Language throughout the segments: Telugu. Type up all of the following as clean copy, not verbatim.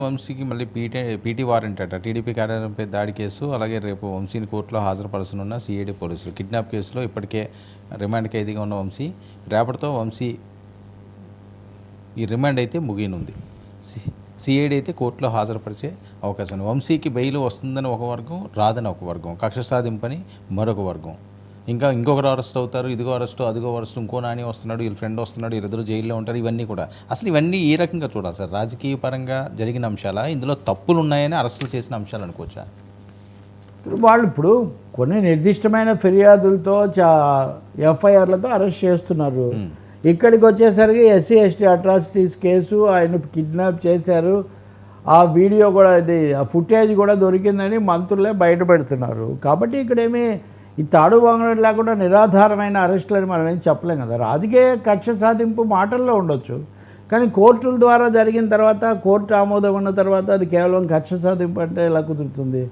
వంశీకి మళ్ళీ పీటీ వారెంట్ అట. టీడీపీ కార్యాలయంపై దాడి కేసు, అలాగే రేపు వంశీని కోర్టులో హాజరుపరచనున్న సిఐడి పోలీసులు. కిడ్నాప్ కేసులో ఇప్పటికే రిమాండ్ ఖైదీగా ఉన్న వంశీ రేపటితో వంశీ ఈ రిమాండ్ అయితే ముగియనుంది. సిఐడి అయితే కోర్టులో హాజరుపరిచే అవకాశం ఉంది. వంశీకి బెయిల్ వస్తుందని ఒక వర్గం, రాదని ఒక వర్గం, కక్ష సాధింపని మరొక వర్గం, ఇంకా ఇంకొకరు అరెస్ట్ అవుతారు, ఇదిగో అరెస్టు అదిగో అరెస్టు, ఇంకో నాని వస్తున్నాడు, వీళ్ళ ఫ్రెండ్ వస్తున్నాడు, వీళ్ళిద్దరు జైల్లో ఉంటారు. ఇవన్నీ కూడా అసలు ఇవన్నీ ఏ రకంగా చూడాలి సార్? రాజకీయ పరంగా జరిగిన అంశాలా, ఇందులో తప్పులు ఉన్నాయని అరెస్టులు చేసిన అంశాలు అనుకోవచ్చా? వాళ్ళు ఇప్పుడు కొన్ని నిర్దిష్టమైన ఫిర్యాదులతో ఎఫ్ఐఆర్లతో అరెస్ట్ చేస్తున్నారు. ఇక్కడికి వచ్చేసరికి ఎస్సీ ఎస్టీ అట్రాసిటీస్ కేసు, ఆయన కిడ్నాప్ చేశారు, ఆ వీడియో కూడా ఆ ఫుటేజ్ కూడా దొరికిందని మంత్రులే బయట పెడుతున్నారు. కాబట్టి ఇక్కడేమీ ఈ తాడు వంగడం లేకుండా నిరాధారమైన అరెస్టులని మనం ఏం చెప్పలేం కదా. రాజకీయ కక్ష సాధింపు మాటల్లో ఉండొచ్చు, కానీ కోర్టుల ద్వారా జరిగిన తర్వాత, కోర్టు ఆమోదం ఉన్న తర్వాత అది కేవలం కక్ష సాధింపు అంటే ఎలా కుదురుతుంది?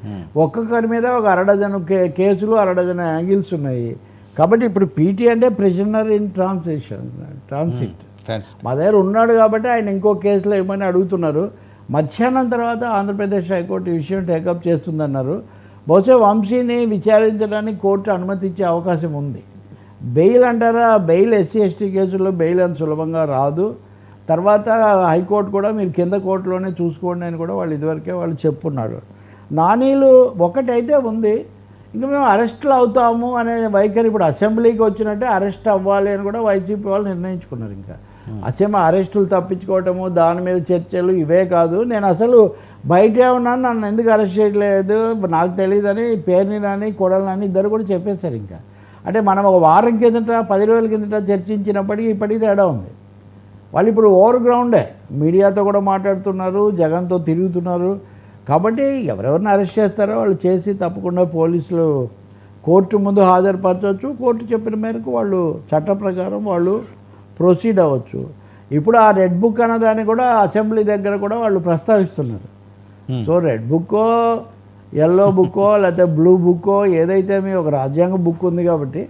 ఒక్కొక్కరి మీద ఒక అరడజను కేసులు, అరడజను యాంగిల్స్ ఉన్నాయి. కాబట్టి ఇప్పుడు పీటీ అంటే ప్రిజనర్ ఇన్ ట్రాన్సిట్ మా దగ్గర ఉన్నాడు కాబట్టి ఆయన ఇంకో కేసులో ఏమని అడుగుతున్నారు. మధ్యాహ్నం తర్వాత ఆంధ్రప్రదేశ్ హైకోర్టు ఈ విషయం టేకప్ చేస్తుందన్నారు. బహుశా వంశీని విచారించడానికి కోర్టు అనుమతించే అవకాశం ఉంది. బెయిల్ అంటారా, బెయిల్ ఎస్సీ ఎస్టీ కేసుల్లో బెయిల్ అంత సులభంగా రాదు. తర్వాత హైకోర్టు కూడా మీరు కింద కోర్టులోనే చూసుకోండి అని కూడా వాళ్ళు ఇదివరకే వాళ్ళు చెప్పున్నారు. నానీలు ఒకటైతే ఉంది, ఇంకా మేము అరెస్టులు అవుతాము అనే వైఖరి ఇప్పుడు అసెంబ్లీకి వచ్చినట్టే అరెస్ట్ అవ్వాలి అని కూడా వైసీపీ వాళ్ళు నిర్ణయించుకున్నారు. ఇంకా అరెస్టులు తప్పించుకోవటము, దాని మీద చర్చలు ఇవే కాదు, నేను అసలు బయటే ఉన్నాను, నన్ను ఎందుకు అరెస్ట్ చేయట్లేదు నాకు తెలియదని పేరుని నాని కొడలని ఇద్దరు కూడా చెప్పేశారు. ఇంకా అంటే మనం ఒక వారం కిందట 10 రోజుల కిందట చర్చించినప్పటికీ ఇప్పటికీ తేడా ఉంది. వాళ్ళు ఇప్పుడు ఓవర్ గ్రౌండే మీడియాతో కూడా మాట్లాడుతున్నారు, జగన్తో తిరుగుతున్నారు. కాబట్టి ఎవరెవరిని అరెస్ట్ చేస్తారో వాళ్ళు చేసి తప్పకుండా పోలీసులు కోర్టు ముందు హాజరుపరచవచ్చు. కోర్టు చెప్పిన మేరకు వాళ్ళు చట్ట ప్రకారం వాళ్ళు ప్రొసీడ్ అవ్వచ్చు. ఇప్పుడు ఆ రెడ్ బుక్ అన్నదాన్ని కూడా అసెంబ్లీ దగ్గర కూడా వాళ్ళు ప్రస్తావిస్తున్నారు. సో రెడ్ బుక్కో, ఎల్లో బుక్కో, లేకపోతే బ్లూ బుక్కో ఏదైతే మీ ఒక రాజ్యాంగ బుక్ ఉంది కాబట్టి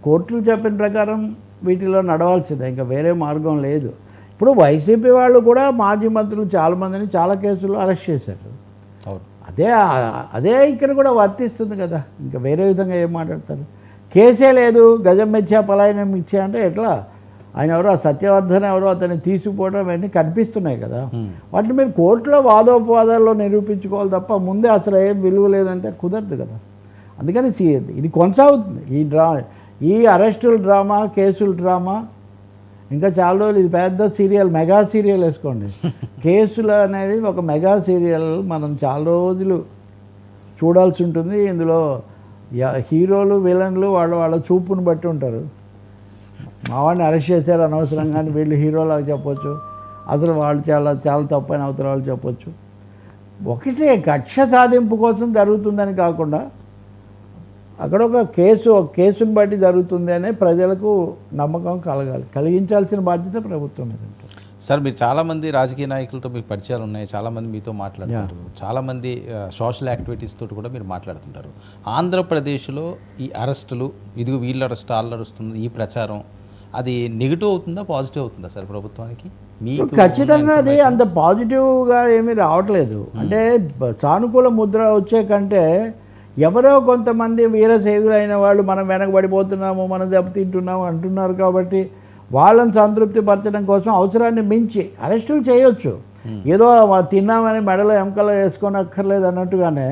కోర్టులు చెప్పిన ప్రకారం వీటిలో నడవాల్సిందే, ఇంకా వేరే మార్గం లేదు. ఇప్పుడు వైసీపీ వాళ్ళు కూడా మాజీ మంత్రులు చాలామందిని చాలా కేసుల్లో అరెస్ట్ చేశారు. అదే ఇక్కడ కూడా వర్తిస్తుంది కదా, ఇంకా వేరే విధంగా ఏం మాట్లాడతారు? కేసే లేదు, గజం మెచ్చా పలాయనం ఇచ్చా అంటే ఎట్లా? ఆయన ఎవరో సత్యవర్ధన్ ఎవరో అతన్ని తీసుకుపోవడం అవన్నీ కనిపిస్తున్నాయి కదా. వాటిని మీరు కోర్టులో వాదోపవాదాల్లో నిరూపించుకోవాలి తప్ప ముందే అసలు ఏం విలువ లేదంటే కుదరదు కదా. అందుకని ఇది కొనసాగుతుంది, ఈ అరెస్టుల డ్రామా, కేసుల డ్రామా ఇంకా చాలా రోజులు. ఇది పెద్ద సీరియల్, మెగా సీరియల్ వేసుకోండి. కేసులు అనేవి ఒక మెగా సీరియల్, మనం చాలా రోజులు చూడాల్సి ఉంటుంది. ఇందులో హీరోలు, విలన్లు వాళ్ళ చూపును బట్టి ఉంటారు. మావాడిని అరెస్ట్ చేశారు అనవసరంగా అని వీళ్ళు హీరోలాగా చెప్పొచ్చు, అసలు వాళ్ళు చాలా చాలా తప్పైన అవతల వాళ్ళు చెప్పొచ్చు. ఒకటే కక్ష సాధింపు కోసం జరుగుతుందని కాకుండా అక్కడ ఒక కేసును బట్టి జరుగుతుంది అనే ప్రజలకు నమ్మకం కలిగించాల్సిన బాధ్యత ప్రభుత్వం మీద. సార్, మీరు చాలామంది రాజకీయ నాయకులతో మీకు పరిచయాలు ఉన్నాయి, చాలామంది మీతో మాట్లాడుతారు, చాలామంది సోషల్ యాక్టివిటీస్ తోటి కూడా మీరు మాట్లాడుతుంటారు. ఆంధ్రప్రదేశ్లో ఈ అరెస్టులు, ఇదిగో వీళ్ళు అరెస్ట్ వాళ్ళు అరెస్తుంది, ఈ ప్రచారం అది నెగిటివ్ అవుతుందా, పాజిటివ్ అవుతుందా సార్ ప్రభుత్వానికి? మీకు ఖచ్చితంగా అది అంత పాజిటివ్గా ఏమీ రావట్లేదు. అంటే సానుకూల ముద్ర వచ్చే కంటే ఎవరో కొంతమంది వీరశైవులైన వాళ్ళు మనం వెనకబడిపోతున్నాము, మనం దెబ్బతింటున్నాము అంటున్నారు. కాబట్టి వాళ్ళని సంతృప్తి పరచడం కోసం అవసరాన్ని మించి అరెస్టులు చేయొచ్చు. ఏదో తిన్నామని మెడలో ఎముకలో వేసుకొని అక్కర్లేదు అన్నట్టుగానే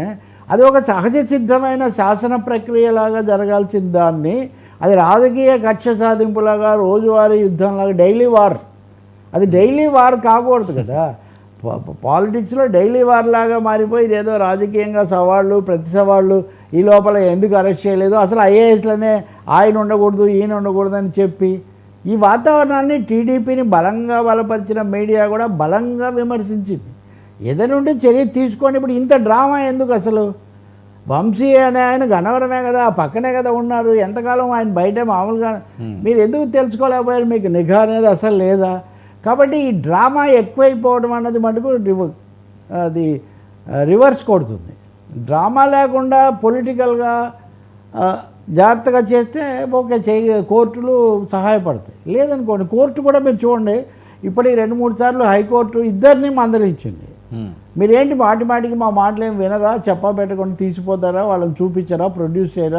అది ఒక సహజ సిద్ధమైన శాసన ప్రక్రియలాగా జరగాల్సిన దాన్ని అది రాజకీయ కక్ష సాధింపులాగా, రోజువారీ యుద్ధంలాగా, డైలీ వార్, అది డైలీ వార్ కాకూడదు కదా. పాలిటిక్స్లో డైలీ వార్ లాగా మారిపోయి ఇదేదో రాజకీయంగా సవాళ్ళు, ప్రతి సవాళ్ళు, ఈ లోపల ఎందుకు అరెస్ట్ చేయలేదు, అసలు ఐఏఎస్లోనే ఆయన ఉండకూడదు ఈయన ఉండకూడదు అని చెప్పి ఈ వాతావరణాన్ని టీడీపీని బలంగా బలపరిచిన మీడియా కూడా బలంగా విమర్శించింది. ఏదైనా ఉంటే చర్య తీసుకొని ఇప్పుడు ఇంత డ్రామా ఎందుకు? అసలు వంశీ అనే ఆయన గన్నవరమే కదా, పక్కనే కదా ఉన్నారు, ఎంతకాలం ఆయన బయట మామూలుగా మీరు ఎందుకు తెలుసుకోలేకపోయారు? మీకు నిఘా అనేది అసలు లేదా? కాబట్టి ఈ డ్రామా ఎక్కువైపోవడం అన్నది మటుకు అది రివర్స్ కొడుతుంది. డ్రామా లేకుండా పొలిటికల్గా జాగ్రత్తగా చేస్తే ఓకే, కోర్టులు సహాయపడతాయి. లేదనుకోండి, కోర్టు కూడా మీరు చూడండి, ఇప్పటికి 2-3 సార్లు హైకోర్టు ఇద్దరిని మందలించింది. మీరేంటి మాటి మాటికి మా మాటలు ఏం వినరా, చెప్పా పెట్టకుండా తీసిపోతారా, వాళ్ళని చూపించరా, ప్రొడ్యూస్ చేయరా?